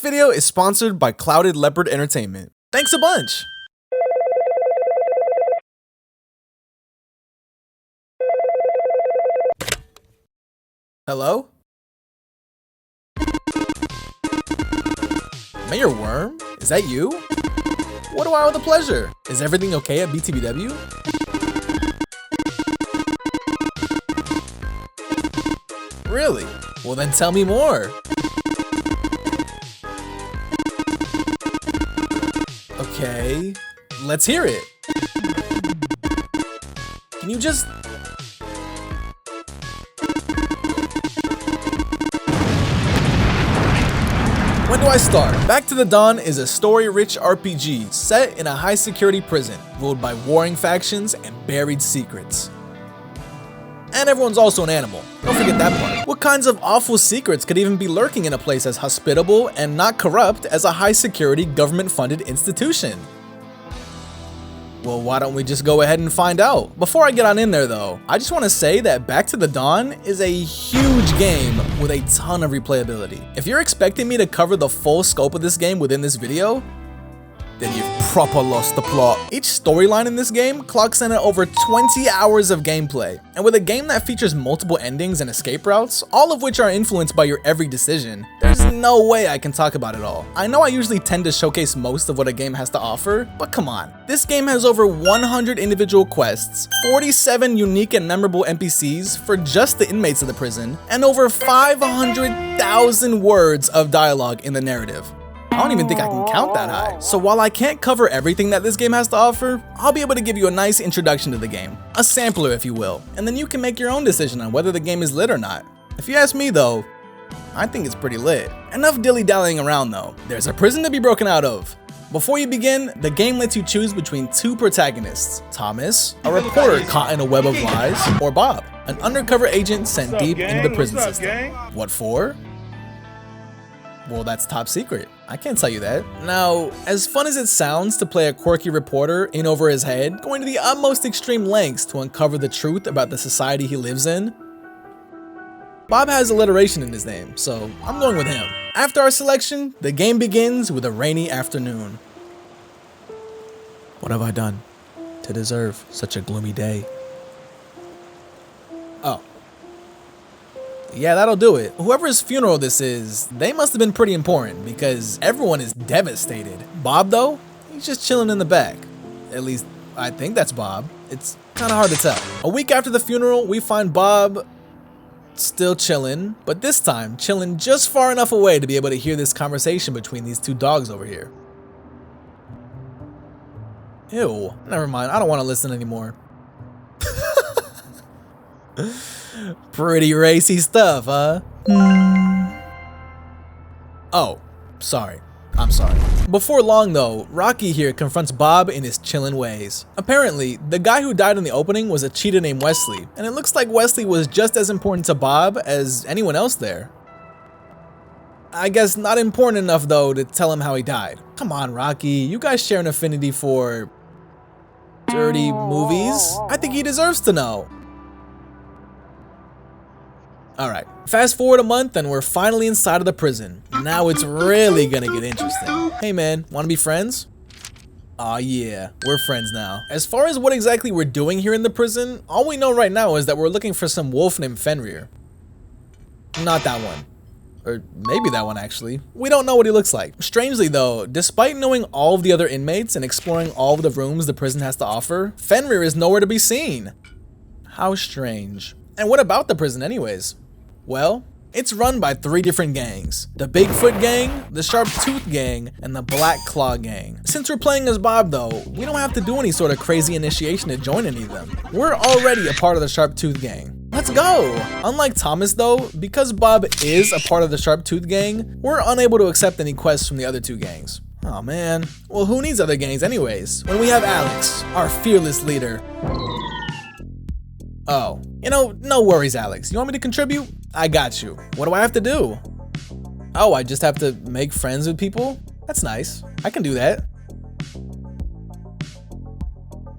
video is sponsored by Clouded Leopard Entertainment. Thanks a bunch! Hello? Mayor Worm? Is that you? What do I owe the pleasure? Is everything okay at BTBW? Really? Well then tell me more. Okay, let's hear it. Can you just... When do I start? Back to the Dawn is a story-rich RPG set in a high-security prison ruled by warring factions and buried secrets. And everyone's also an animal. Don't forget that part. What kinds of awful secrets could even be lurking in a place as hospitable and not corrupt as a high-security government-funded institution? Well, why don't we just go ahead and find out? Before I get on in there though, I just want to say that Back to the Dawn is a huge game with a ton of replayability. If you're expecting me to cover the full scope of this game within this video, then you've proper lost the plot. Each storyline in this game clocks in at over 20 hours of gameplay. And with a game that features multiple endings and escape routes, all of which are influenced by your every decision, there's no way I can talk about it all. I know I usually tend to showcase most of what a game has to offer, but come on. This game has over 100 individual quests, 47 unique and memorable NPCs for just the inmates of the prison, and over 500,000 words of dialogue in the narrative. I don't even think I can count that high. So while I can't cover everything that this game has to offer, I'll be able to give you a nice introduction to the game. A sampler, if you will. And then you can make your own decision on whether the game is lit or not. If you ask me though, I think it's pretty lit. Enough dilly-dallying around though. There's a prison to be broken out of. Before you begin, the game lets you choose between two protagonists. Thomas, a reporter caught in a web of lies, or Bob, an undercover agent sent deep into the prison system. What for? Well, that's top secret. I can't tell you that. Now, as fun as it sounds to play a quirky reporter in over his head, going to the utmost extreme lengths to uncover the truth about the society he lives in, Bob has alliteration in his name, so I'm going with him. After our selection, the game begins with a rainy afternoon. What have I done to deserve such a gloomy day? Oh. Yeah, that'll do it. Whoever's funeral this is, they must have been pretty important because everyone is devastated. Bob though, he's just chilling in the back. At least, I think that's Bob. It's kind of hard to tell. A week after the funeral, we find Bob still chilling, but this time chilling just far enough away to be able to hear this conversation between these two dogs over here. Ew, never mind, I don't want to listen anymore. Pretty racy stuff, huh? Oh, sorry. I'm sorry. Before long though, Rocky here confronts Bob in his chillin' ways. Apparently, the guy who died in the opening was a cheetah named Wesley, and it looks like Wesley was just as important to Bob as anyone else there. I guess not important enough though to tell him how he died. Come on, Rocky, you guys share an affinity for dirty movies? I think he deserves to know. Alright, fast forward a month and we're finally inside of the prison. Now it's really gonna get interesting. Hey man, wanna be friends? Aw yeah, we're friends now. As far as what exactly we're doing here in the prison, all we know right now is that we're looking for some wolf named Fenrir. Not that one. Or maybe that one actually. We don't know what he looks like. Strangely though, despite knowing all of the other inmates and exploring all of the rooms the prison has to offer, Fenrir is nowhere to be seen. How strange. And what about the prison anyways? Well, it's run by 3 different gangs. The Bigfoot Gang, the Sharp Tooth Gang, and the Black Claw Gang. Since we're playing as Bob though, we don't have to do any sort of crazy initiation to join any of them. We're already a part of the Sharp Tooth Gang. Let's go! Unlike Thomas though, because Bob is a part of the Sharp Tooth Gang, we're unable to accept any quests from the other 2 gangs. Oh man. Well, who needs other gangs anyways, when we have Alex, our fearless leader. Oh, you know, no worries, Alex. You want me to contribute? I got you. What do I have to do? Oh, I just have to make friends with people? That's nice. I can do that.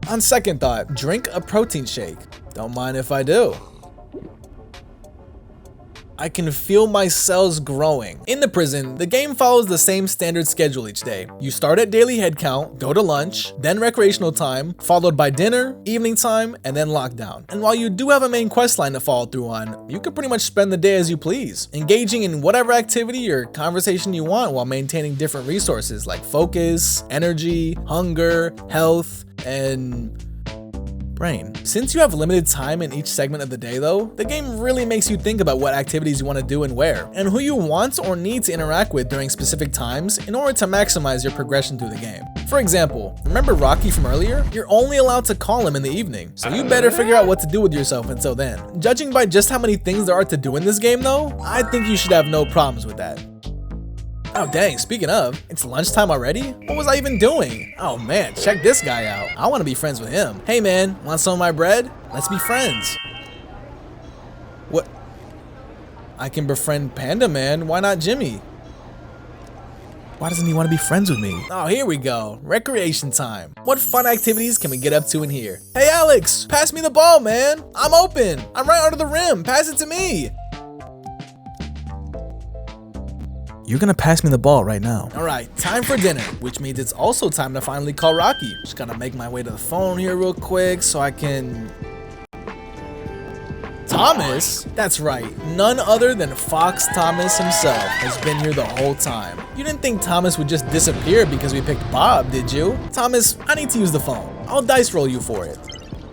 On second thought, drink a protein shake. Don't mind if I do. I can feel my cells growing. In the prison, the game follows the same standard schedule each day. You start at daily head count, go to lunch, then recreational time, followed by dinner, evening time, and then lockdown. And while you do have a main quest line to follow through on, you can pretty much spend the day as you please, engaging in whatever activity or conversation you want while maintaining different resources like focus, energy, hunger, health, and brain. Since you have limited time in each segment of the day though, the game really makes you think about what activities you want to do and where, and who you want or need to interact with during specific times in order to maximize your progression through the game. For example, remember Rocky from earlier? You're only allowed to call him in the evening, so you better figure out what to do with yourself until then. Judging by just how many things there are to do in this game though, I think you should have no problems with that. Oh dang, speaking of, it's lunchtime already? What was I even doing? Oh man, check this guy out. I want to be friends with him. Hey man, want some of my bread? Let's be friends. What? I can befriend Panda Man, why not Jimmy? Why doesn't he want to be friends with me? Oh, here we go, recreation time. What fun activities can we get up to in here? Hey Alex, pass me the ball, man. I'm open, I'm right under the rim, pass it to me. You're gonna pass me the ball right now. All right, time for dinner, which means it's also time to finally call Rocky. Just gotta make my way to the phone here real quick so I can... Thomas? That's right, none other than Fox Thomas himself has been here the whole time. You didn't think Thomas would just disappear because we picked Bob, did you? Thomas, I need to use the phone. I'll dice roll you for it.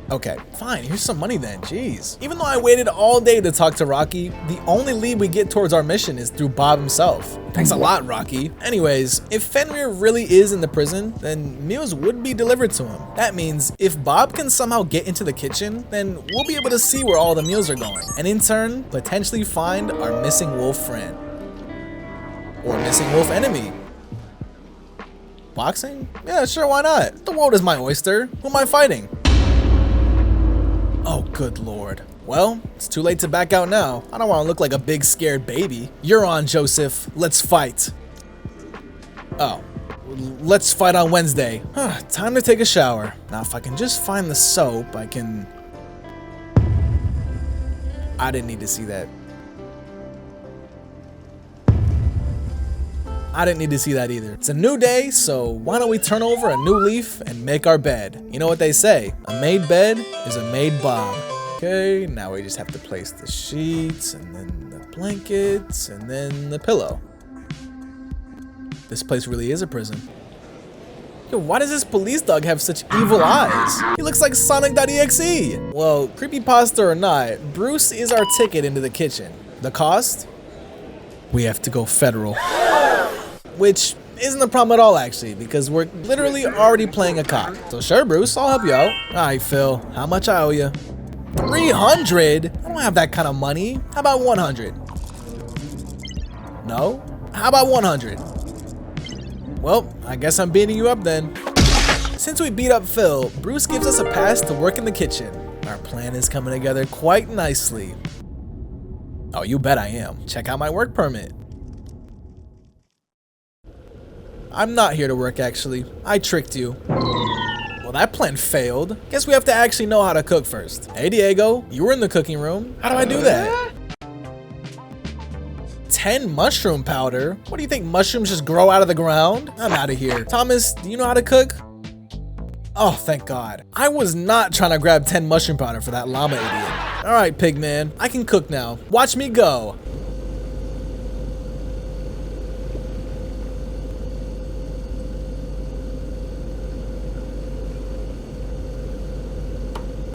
Okay, fine, here's some money then, jeez. Even though I waited all day to talk to Rocky, the only lead we get towards our mission is through Bob himself. Thanks a lot, Rocky. Anyways, if Fenrir really is in the prison, then meals would be delivered to him. That means if Bob can somehow get into the kitchen, then we'll be able to see where all the meals are going, and in turn, potentially find our missing wolf friend. Or missing wolf enemy. Boxing? Yeah, sure, why not? The world is my oyster. Who am I fighting? Oh, good lord. Well, it's too late to back out now. I don't want to look like a big scared baby. You're on, Joseph. Let's fight. Oh, let's fight on Wednesday. Time to take a shower. Now, if I can just find the soap, I can... I didn't need to see that. I didn't need to see that either. It's a new day, so why don't we turn over a new leaf and make our bed? You know what they say, a made bed is a made bomb. Okay, now we just have to place the sheets, and then the blankets, and then the pillow. This place really is a prison. Yo, why does this police dog have such evil eyes? He looks like Sonic.exe. Well, creepypasta or not, Bruce is our ticket into the kitchen. The cost? We have to go federal. Which isn't a problem at all, actually, because we're literally already playing a cop. So sure, Bruce, I'll help you out. All right, Phil, how much I owe you? 300? I don't have that kind of money. How about 100? No? How about 100? Well, I guess I'm beating you up then. Since we beat up Phil, Bruce gives us a pass to work in the kitchen. Our plan is coming together quite nicely. Oh, you bet I am. Check out my work permit. I'm not here to work, actually. I tricked you. Well, that plan failed. Guess we have to actually know how to cook first. Hey, Diego, you were in the cooking room. How do I do that? 10 mushroom powder? What do you think, mushrooms just grow out of the ground? I'm out of here. Thomas, do you know how to cook? Oh, thank God. I was not trying to grab 10 mushroom powder for that llama idiot. All right, Pigman, I can cook now. Watch me go.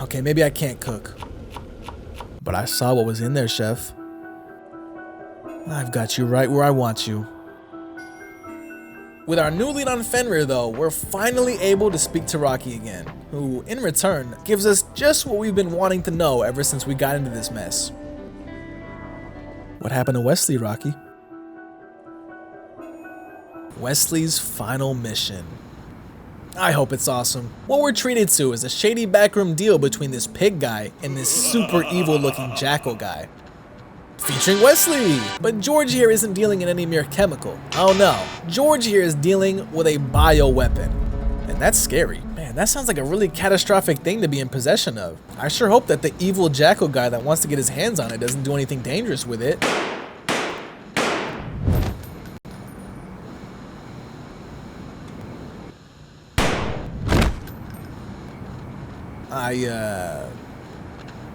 Okay, maybe I can't cook. But I saw what was in there, chef. I've got you right where I want you. With our new lead on Fenrir though, we're finally able to speak to Rocky again, who in return gives us just what we've been wanting to know ever since we got into this mess. What happened to Wesley, Rocky? Wesley's final mission. I hope it's awesome. What we're treated to is a shady backroom deal between this pig guy and this super evil looking jackal guy. Featuring Wesley! But George here isn't dealing in any mere chemical. Oh no, George here is dealing with a bioweapon. And that's scary. Man, Man, that sounds like a really catastrophic thing to be in possession of. I sure hope that the evil jackal guy that wants to get his hands on it doesn't do anything dangerous with it.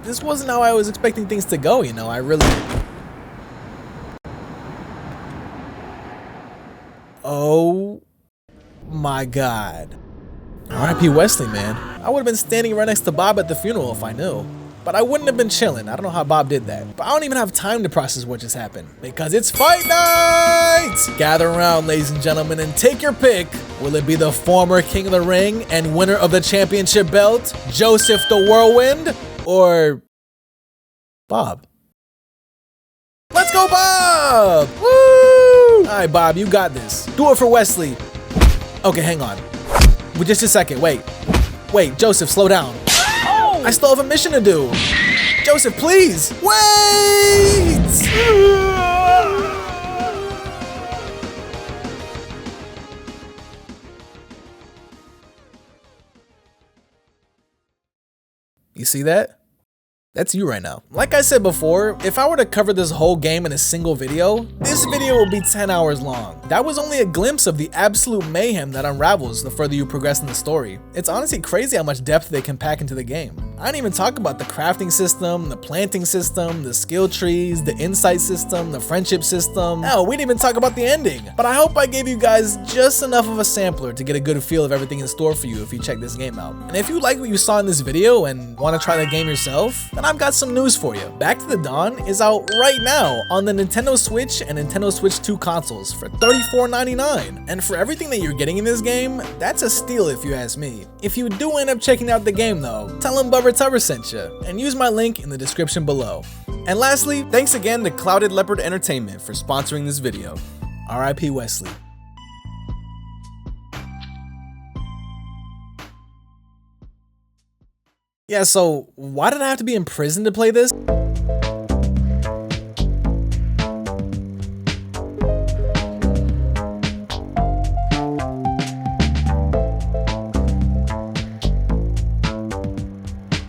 This wasn't how I was expecting things to go, you know, I really... Oh my God. R.I.P. Wesley, man. I would have been standing right next to Bob at the funeral if I knew. But I wouldn't have been chilling. I don't know how Bob did that. But I don't even have time to process what just happened. Because it's fight night! Gather around, ladies and gentlemen, and take your pick. Will it be the former King of the Ring and winner of the championship belt, Joseph the Whirlwind? Or Bob? Let's go, Bob! Woo! Alright, Bob, you got this. Do it for Wesley. Okay, hang on. Just a second, wait. Wait, Joseph, slow down. Oh! I still have a mission to do. Joseph, please! Wait! You see that? That's you right now. Like I said before, if I were to cover this whole game in a single video, this video will be 10 hours long. That was only a glimpse of the absolute mayhem that unravels the further you progress in the story. It's honestly crazy how much depth they can pack into the game. I didn't even talk about the crafting system, the planting system, the skill trees, the insight system, the friendship system. Hell, we didn't even talk about the ending. But I hope I gave you guys just enough of a sampler to get a good feel of everything in store for you if you check this game out. And if you like what you saw in this video and want to try the game yourself, then I've got some news for you. Back to the Dawn is out right now on the Nintendo Switch and Nintendo Switch 2 consoles for $34.99. And for everything that you're getting in this game, that's a steal if you ask me. If you do end up checking out the game though, tell them Bubba Tubber sent you, and use my link in the description below. And lastly, thanks again to Clouded Leopard Entertainment for sponsoring this video. R.I.P. Wesley. Yeah, so why did I have to be in prison to play this?